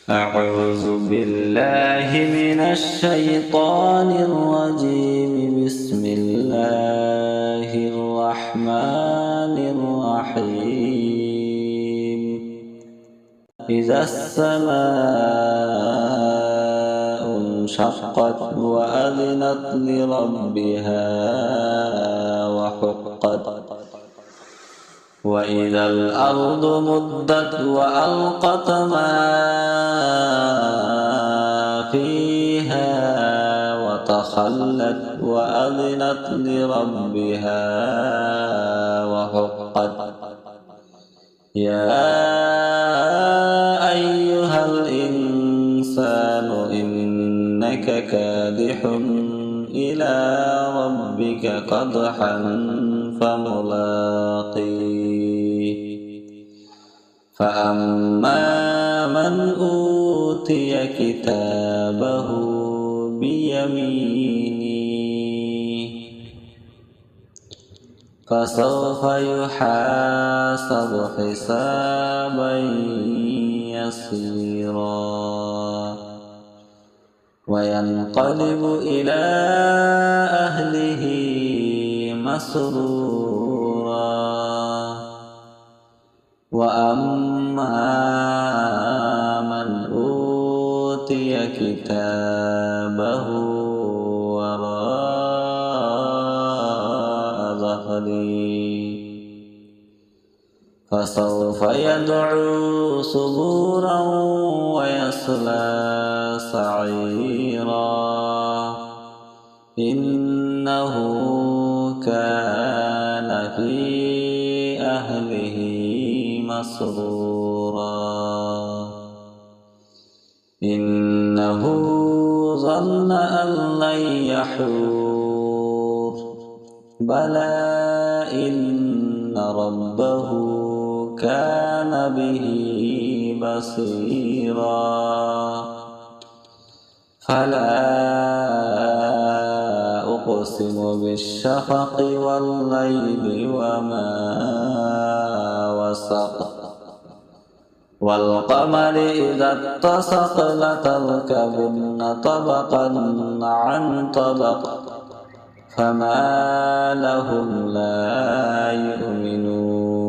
أعوذ بالله من الشيطان الرجيم. بسم الله الرحمن الرحيم. إذا السماء انشقت وأذنت لربها وحقت وإذا الأرض مدت وألقت ما فيها وتخلت وأذنت لربها وحقت. يا أيها الإنسان إنك كادح إلى ربك قدحا فملاقيه. فأما من أوتي كتابه بيمينه فسوف يحاسب حسابا يسيرا وينقلب إلى أهله مسرورا. وأما من أوتي كتابه وراء ظهره فسوف يدعو ثبورا ويصلى سعيرا. إنه كان في أهله مسرورا. إنه ظن أن لن يحور بلى إن ربه كان به بصيرا. فلا أقسم بالشفق والليل وما وسق والقمر إذا اتسق لتركبن طبقا عن طبق فما لهم لا يؤمنون.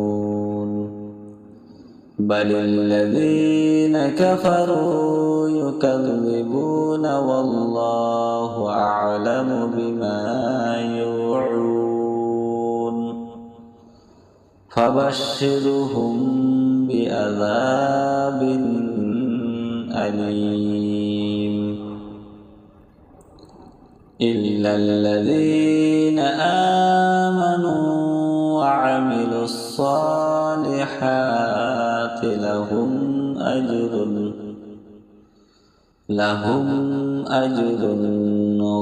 بل الذين كفروا يكذبون والله أعلم بما يوعون. فبشرهم بعذاب أليم إلا الذين آمنوا وعملوا الصالحات لهم أجر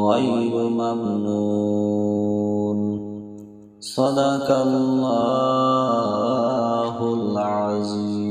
غير ممنون. صدق الله العظيم.